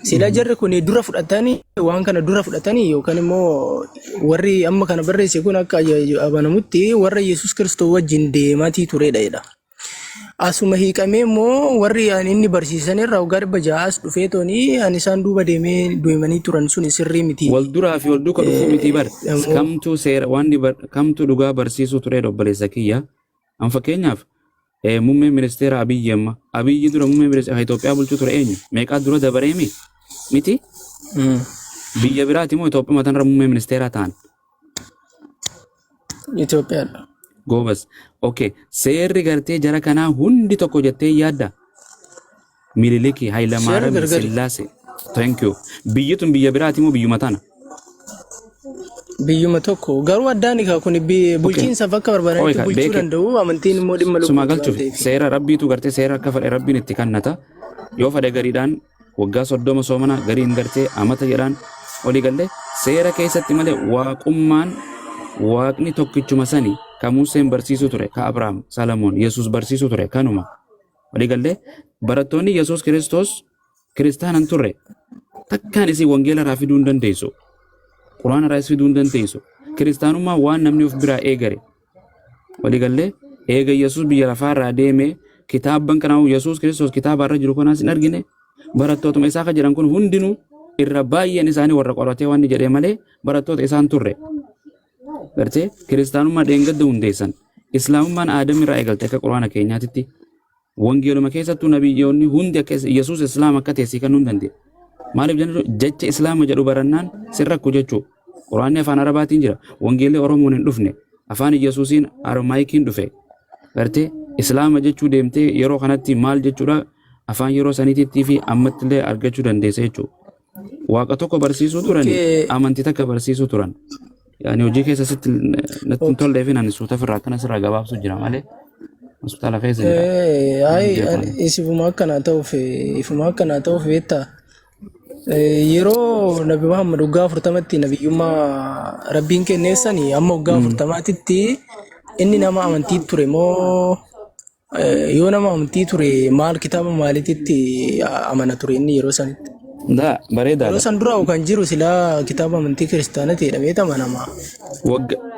sila jarri kun dura fudhatanii waan kana dura fudhatanii yookaan immoo warri amma kana barreesse kun akka abanamutti warra Yesuus Kiristoos wajjin deematii turedha jedha. Asuma hiikamee immoo warri inni barsiisan irraa waggaa 600 dhufeetoni ani isaan duuba deemanii turan sun sirrii miti. Wal duraa fi wal duuka dhufuu miti bar. Kamtu seera waan kamtu dhugaa barsiisuu ture obboleessa kiyya. An fakkeenyaaf muummee ministeera Abiyyi amma Abiyyi dura muummee ministeera Itoophiyaa bulchuu ture eenyu? Meeqaa dura dabareemi? Miti? Biyya biraati moo Itoophiyaa matanirra muummee ministeeraa ta'an? Itoophiyaadha. Gobas. Okay. Seerri gartee jara kanaa hundi tokko jettee yaadda. Mililiki Hayilamaariyaam Sillaasee. Thank you. Biyyi tun biyya biraati moo biyyuma tana? Biyyuma tokko. Garuu addaan egaa kun bulchiinsa bakka barbaadanitti bulchuu danda'u amantiin immoo dhimma lubbuu. Suma galchuuf seera rabbiitu gartee seera akka fedhe rabbiin itti kannata. Yoo fedhe gariidhaan waggaa 30 soomana gariin gartee amata jedhaan olii galee seera keessatti malee waaqummaan waaqni tokkichuma sanii ka Museen barsiisu ture ka Abrahaam Salamoon Yesuus barsiisu ture kanuma walii galee barattoonni Yesuus Kiristoos kiristaanan turre takkaan isii wangeela raa fiduu hin dandeessu quraana raa fiduu hin dandeessu kiristaanummaa waan namni of biraa eegare walii galee eega Yesuus biyya lafaarraa deemee kitaabban kanaa Yesuus Kiristoos kitaabarra jiru kanaas hin argine barattootuma isaa ka jedhan kun hundinuu irra baay'een isaanii warra qoratee waan jedhee malee barattoota isaan turre. Gartee kiristaanummaa dheengadda hundeessan islaamummaan aadam irraa eegalte akka quraana keenyaatitti wangeeluma keessattuu nabiyyoonni hundi akka Yesuus islaam akka teessii kan hin dandeenye maaliif jennu jecha islaama jedhu barannaan sirrakku jechuu quraanni afaan arabaatiin jira wangeelli oromoon hin dhufne afaan Yesuusiin aramaayikiin dhufe gartee islaama jechuu deemtee yeroo kanatti maal jechuudha afaan yeroo saniitti fi ammattillee argachuu dandeessa jechuu waaqa tokko barsiisuu turan amantii takka barsiisuu turan. Yani hojii keessa sitti natti tolle fi nan suuta firraa akkana sirraa gabaabsu jira malee hospitaala keessa jira. Ifuma akkanaa ta'uuf beektaa yeroo Nabi Muhammad waggaa 40tti nabiyyummaa rabbiin kenneessanii amma waggaa 40tti inni nama amantii ture moo yoo nama amantii ture maal kitaaba maaliititti amana ture inni yeroo sanitti? Da bareeda. Yeroo san dura kan jiru sila kitaaba amantii kiristaanaati jedhamee amanama.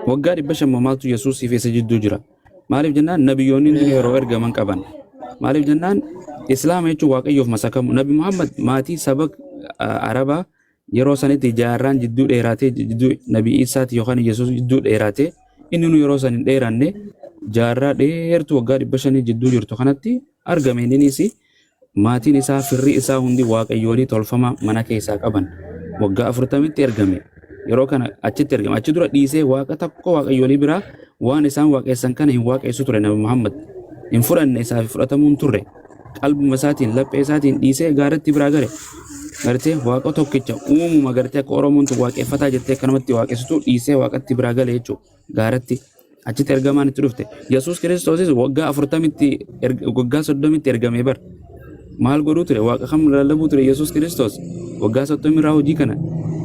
Waggaa 500 maaltu Yesuusii fi isa jidduu jira. Maaliif jennaan nabiyyoonni yeroo ergaman qaban. Maaliif jennaan islaama jechuun waaqayyoof masakamu. Nabi Muhammad maatii saba Arabaa yeroo sanitti jaarraan jidduu dheeratee jidduu Nabi Isaati yookaan Yesuus jidduu dheeratee inni nu yeroo san hin dheeranne jaarraa dheertu waggaa 500 jidduu jirtu kanatti argame innis maatiin isaa firri isaa hundi waaqayyoolii tolfama mana keessaa qaban waggaa 40tti ergame yeroo kana achitti ergame achi dura dhiisee waaqa tokko waaqayyoolii biraa waan isaan waaqessan kana hin waaqessu ture Nabi Muhammad hin fudhanne isaaf fudhatamuun turre qalbuma isaatiin laphee isaatiin dhiisee gaaratti biraa gare gartee waaqa tokkicha uumuma gartee akka Oromoon waaqeffataa jettee kanamatti waaqessitu dhiisee waaqatti biraa gale jechuudha gaaratti achitti ergamaan itti dhufte Yesuus Kiristoosis waggaa 40tti waggaa 30tti ergame bar maal godhuu ture waaqa kam lallabuu ture Yesuus Kiristoos waggaa 30 irraa hojii kana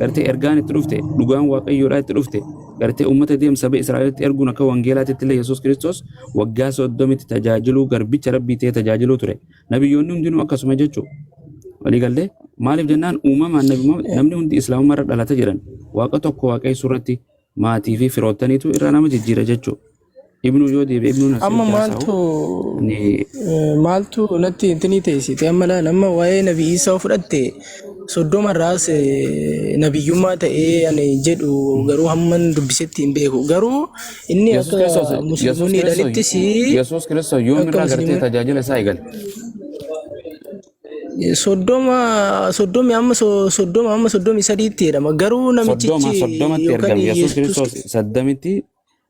gartee ergaan itti dhufte dhugaan waaqayyoodhaa itti dhufte gartee uummata deemsa saba Israa'elitti erguun akka wangeelaatitti illee Yesuus Kiristoos waggaa 30tti tajaajiluu garbicha rabbii ta'ee tajaajiluu ture nabiyyoonni hundinuu akkasuma jechuu walii gallee maaliif jennaan uumamaan namni hundi islaamummaa irra dhalata jedhan waaqa tokko waaqessu irratti maatii fi firoottaniitu irra nama jijjiira jechuu ibnu yoo deebi'e ibnu nasi amma maaltu natti intini teessite amma nama waa'ee nabi Isaa fudhatte 30 irraas nabiyyummaa ta'ee ani jedhu garuu hamman dubbisetti hin beeku garuu inni akka musliimoonni hidhanittis Yesuus Kiristoos yoomirraa gartee tajaajila isaa eegale soddomi amma 33tti jedhama garuu namichichi yookaan Yesuus Kiristoos 30tti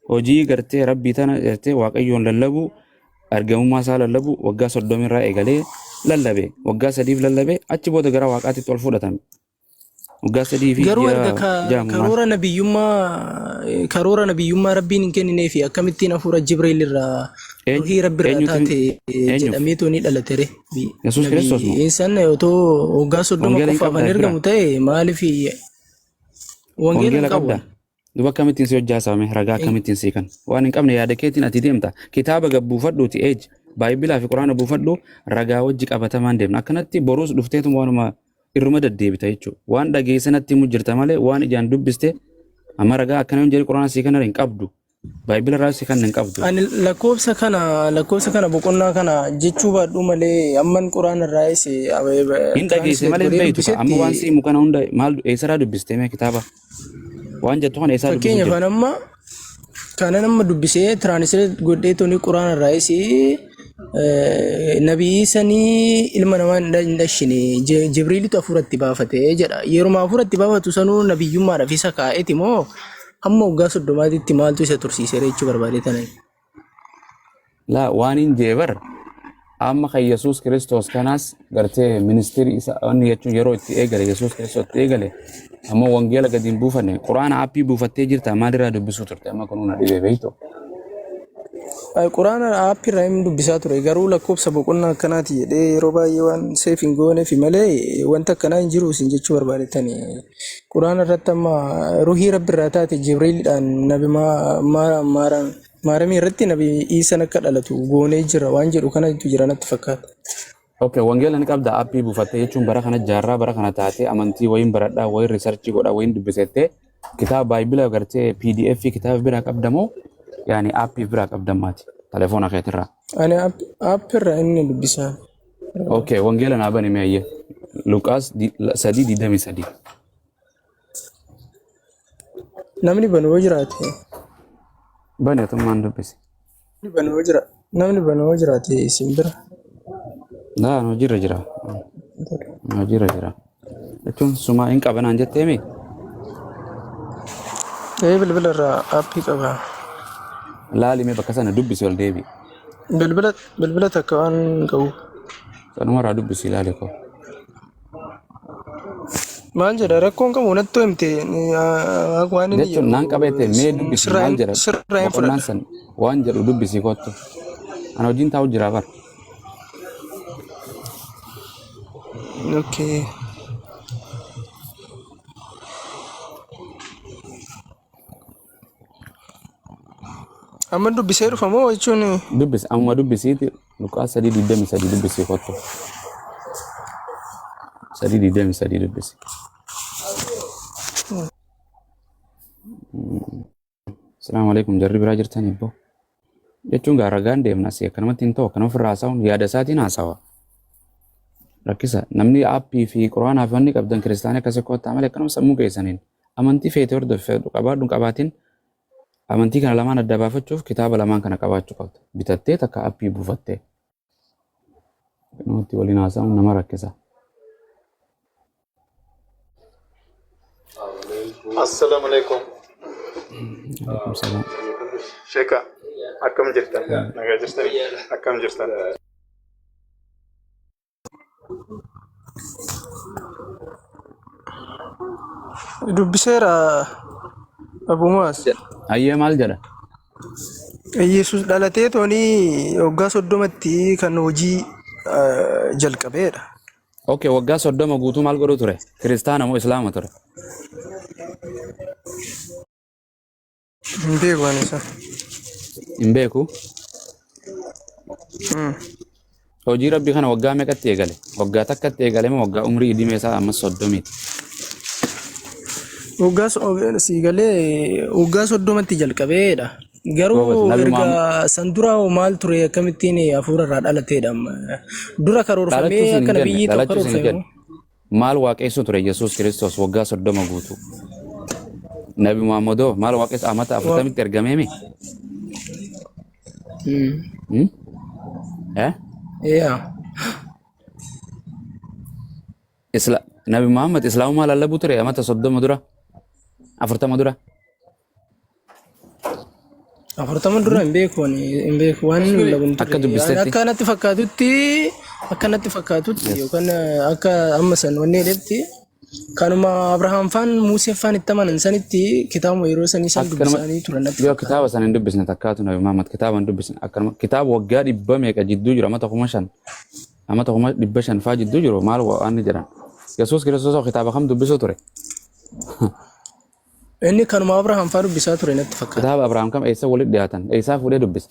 hojii gartee rabbii tana gartee waaqayyoon lallabu argamummaa isaa lallabu waggaa 30 irraa eegalee lallabe waggaa 3 lallabe achi booda gara waaqaatti ol fudhatame waggaa 3 fi garuu karoora nabiyyummaa rabbiin hin kenninee fi akkamittiin hafuura Jibriil irraa ruhii rabbi irraa taate jedhameetu ni dhalatere Yesuus Kiristoos insan otoo waggaa 30 qofaaf kan ergamu ta'e maaliif wangeela qabda duba akkamittiin si hojjaasame ragaa akkamittiin si kan waan hin qabne yaada keetiin ati deemta kitaaba gabbuufadhuuti baayibilaa fi quraana buufadhu ragaa wajji qabatamaan deemna akkanatti boruus dhufteetu waanuma irruma deddeebita jechuudha. Waan dhageessanatti himu jirta malee waan ijaan dubbiste amma ragaa akkana hin jedhi quraana sii kana hin qabdu. Baay'ibila irraa sii kana hin qabdu. Ani lakkoofsa kana boqonnaa kana jechuu baadhuu malee amman quraana irraa isi Hin dhageesse malee hin beektu. Amma waan sii himu kana hunda maal eessarraa dubbiste mee kitaaba? Waan jettu kana eessaa dubbiste? fakkeenyaaf amma kana nama dubbisee tiraanisleet godhee toni quraana irraa isi nabii sanii ilma namaa hin dhashine jibriilitu hafuuratti baafatee jedha. Yeroo hafuuratti baafatu sanuu nabiyyummaadhaaf isa kaa'eeti moo hamma waggaa 30tti maaltu isa tursiisee jechuu barbaade tanani. Laa waan hin jeebar amma kan Yesuus Kiristoos kanaas gartee ministeerii isa inni jechuun yeroo itti eegale Yesuus Kiristoos itti eegale amma wangeela gadi hin buufanne quraana aappii buufattee jirta maalirraa dubbisuu turte amma kun dhibee beektu. Quraana aappii irraa hin dubbisaa ture garuu lakkoofsa boqonnaa akkanaati jedhee yeroo baay'ee waan seef hin gooneef malee wanta akkanaa hin jiru isin jechuu barbaadetani. Quraana irratti amma ruhii rabbi irraa taate jibriilidhaan nabi maaramii irratti nabi Iisaan akka dhalatu goonee jira waan jedhu kanatu jira natti fakkaata. Okay, wangeela ni qabda aappii buufattee jechuun bara kana jaarraa bara kana taate amantii wayiin baradhaa wayiin riisarchii godhaa wayiin dubbisettee kitaaba baay'ibila gartee PDF kitaaba biraa qabdamoo yaani aappii biraa qabdammaati telefoona keetirraa. Ani aappii irraa inni dubbisaa. Okay, wangeela naa bani meeyye Luqaas 3:23. Namni banuu jiraate. Bani tummaan dubbisi. Namni banuu jiraate isin bira. Naa no jira. Jechuun sumaa hin qabanaan jettee mee? Bilbila irraa aappii qaba. Laali mee bakka sana dubbisi ol deebi. Bilbila takka waan qabu. Sanumarraa dubbisi ilaali koo. Maal jedha rakkoon qabu natti himte waan inni jechuun naan qabeete mee dubbisi maal jedha boqonnaan san waan jedhu dubbisi kottu. Ana hojiin taa'u jira bara. Okay. Amma dubbisee dhufa moo jechuun dubbisi amma dubbisiiti Luqaas 3:23 dubbisi kottu. 3:23 dubbisi. Assalamu alaikum jarri biraa jirtanii boo. Jechuun gaaragaan deemna si akkanumatti hin ta'u akkanuma ofirraa haasa'uun yaada isaatiin haasawa. Rakkisa namni aappii fi quraanaa fi wanni qabdan kiristaanii akkasii kottaa malee akkanuma sammuu keessaniin amantii feetee hordofeetu qabaadhu qabaatiin amantii kana lamaan adda baafachuuf kitaaba lamaan kana qabaachuu qabda. Bitattee takka aappii buufattee. Nuti waliin haasa'uun nama rakkisa. Assalamu alaikum. Alaikum salaam. Sheeka akkam jirtan? Nagaa jirtanii? Akkam jirtan? dubbiseera abumaas. Ayyee maal jedha? Yesus dhalatee toonii waggaa 30tti kan hojii jalqabeedha. Okay, waggaa 30 guutuu maal godhu ture? Kiristaana moo Islaama ture? Hin beeku ani isa. Hin beeku? Hojii rabbii kana waggaa meeqatti eegale? Waggaa takkatti eegale moo waggaa umrii dhimee isaa amma 30ti? Waggaa 30tti jalqabeedha. Garuu erga san dura maal ture akkamittiin hafuura irraa dhalateedha. Dura karoorfamee akka nabiyyi tokko karoorfame. Maal waaqessu ture Yesuus Kiristoos waggaa 30 guutuu? Nabi Muhammadoo maal waaqessu amata 40tti ergameemi? Nabi Muhammad Islaamummaa lallabuu ture amata 30 dura? 40 dura? 40 dura hin beeku waan lallabuun ture. Akka natti fakkaatutti yookaan akka amma san wanni jedhetti kanuma Abrahaam faan Musee faan itti amanan sanitti kitaaba yeroo san isaan dubbisanii turan natti. Yoo kitaaba san hin dubbisne takkaatu Nabi Muhammad kitaaba hin dubbisne akkanuma kitaaba waggaa 100 meeqa jidduu jiru amata 500 amata 500 faa jidduu jiru maal waan jedhan Yesuus Kiristoos kitaaba kam dubbisuu ture? Inni kanuma Abrahaam faa dubbisaa ture natti fakkaata. Kitaaba Abrahaam kam eessa walitti dhiyaatan? Eessaa fuudhee dubbise?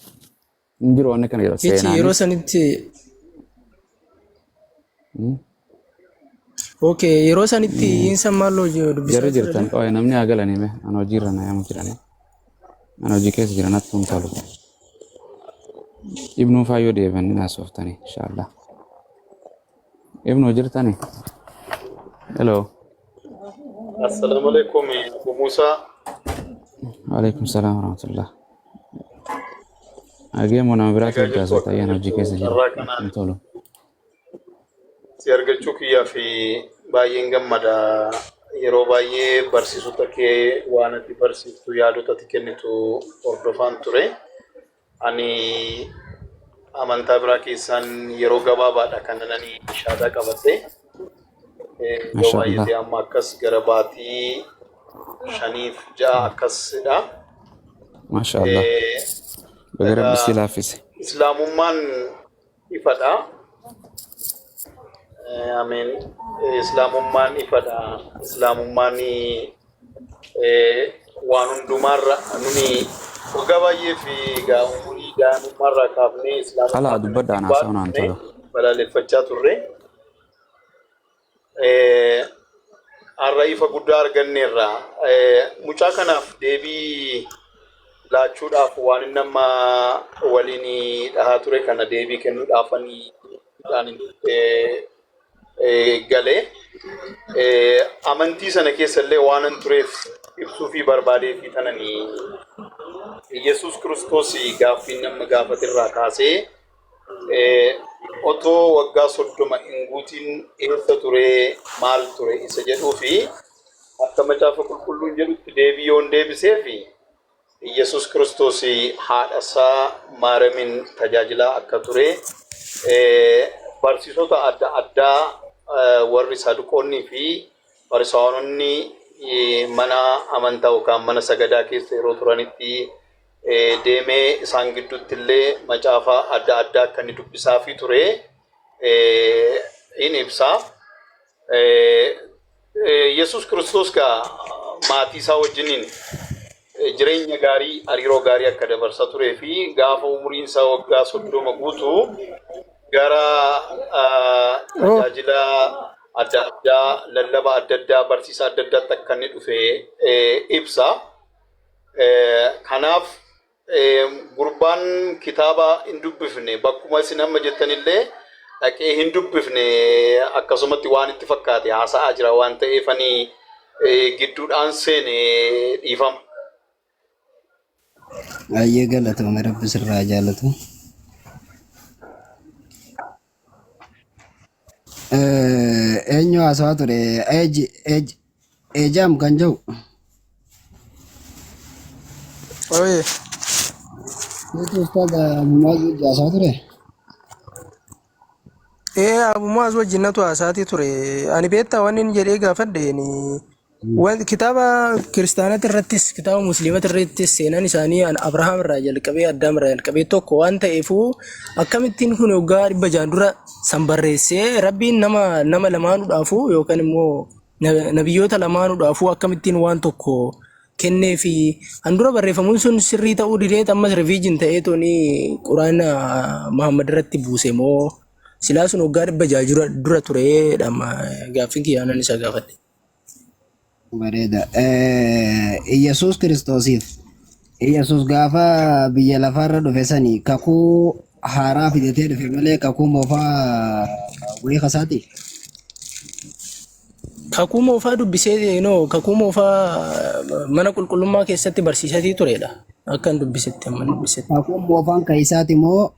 Hin jiru wanni kana yeroo sanitti Okay, yeroo sanitti insa maaloo dubbisaa Jarri jirtan qawwee namni haa galanii mee ana hojiirra na yaamu jiranii. Ana hojii keessa jiran natti hin tolu. Ibnuu faayyoo deebanii naasoftanii inshallah. Ibnuu jirtanii? Hello. Assalamu alaikum Abu Musa. Waalaikum salaam wa rahmatullah. Agee mo nama biraatu gaazexaa yana hojii keessa jira. Hin tolu. Si argachuu kiyyaa fi baay'een gammada. Yeroo baay'ee barsiisota kee waan ati barsiiftu yaadota ati kennitu hordofaan ture. Ani amantaa biraa keessaan yeroo gabaabaadha kan ani shaadaa qabadhe. Yoo baay'ee amma akkas gara baatii 5-6 akkasidha. Mashaallah. Bagara bisi laafise. Islaamummaan ifadha. Amen. Islaamummaan ifadha. Islaamummaan waan hundumarra nuni waggaa baay'ee fi umurii daa'imummaarraa kaafnee Ala dubbadha anaa saunaan tolu. balaaleffachaa turre. Har'a ifa guddaa arganneerra. Mucaa kanaaf deebii laachuudhaaf waan inni amma waliin dhahaa ture kana deebii kennuudhaafanii galee amantii sana keessallee waan an tureef ibsuu fi barbaadee fi tananii Yesuus Kiristoos gaaffii nama gaafatirraa kaasee otoo waggaa 30 hin guutiin eessa ture maal ture isa jedhuu fi akka macaafa qulqulluun jedhutti deebii yoon deebisee fi Yesuus Kiristoos haadhasaa Maariyamin tajaajilaa akka ture barsiisota adda addaa warri saduqoonnii fi farisaawonni mana amantaa yookaan mana sagadaa keessa yeroo turanitti deemee isaan gidduutti illee macaafa adda addaa akka inni dubbisaa fi ture in ibsa. Yesuus Kiristoos gaa maatii isaa wajjiniin jireenya gaarii hariiroo gaarii akka dabarsaa turee fi gaafa umuriin isaa waggaa 30 guutuu gara tajaajila adda addaa lallaba adda addaa barsiisa adda addaatti akka inni dhufe ibsa. Kanaaf gurbaan kitaaba hin dubbifne bakkuma isin amma jettanillee dhaqee hin dubbifne akkasumatti waan itti fakkaate haasa'aa jira waan ta'eefanii gidduudhaan seene dhiifama. Ayyee galatoomi rabbi sirraa jaalatu. Eenyu haasawaa ture eejaam kan jiru. Oye. Itu ustadha Muaz haasawaa ture. Muaz wajjinnatu haasaatii ture. Ani beektaa waan inni jedhee gaafadheeni. Kitaaba kiristaanota irrattis kitaaba musliimota irrattis seenaan isaanii Abrahaam irraa jalqabee Addaam irraa jalqabee tokko waan ta'eefuu akkamittiin kun waggaa 600 dura san barreessee rabbiin nama lamaanuudhaafuu yookaan immoo nabiyyoota lamaanuudhaafuu akkamittiin waan tokko kennee fi handura barreeffamuun sun sirrii ta'uu didee ammas riviijin ta'ee tooni quraana Muhammad irratti buuse moo silaa sun waggaa 600 dura tureedha gaaffiin kiyyaanan isa gaafadhe. Bareeda. Yesuus Kiristoosiif Yesuus gaafa biyya lafaarra dhufe sanii kakuu haaraa fidatee dhufe malee kakuu moofaa wayii kasaati. Kakuu moofaa dubbisee kakuu moofaa mana qulqullummaa keessatti barsiisatii turedha. Akkan dubbisetti amma dubbisetti. Kakuu moofaan kan isaati moo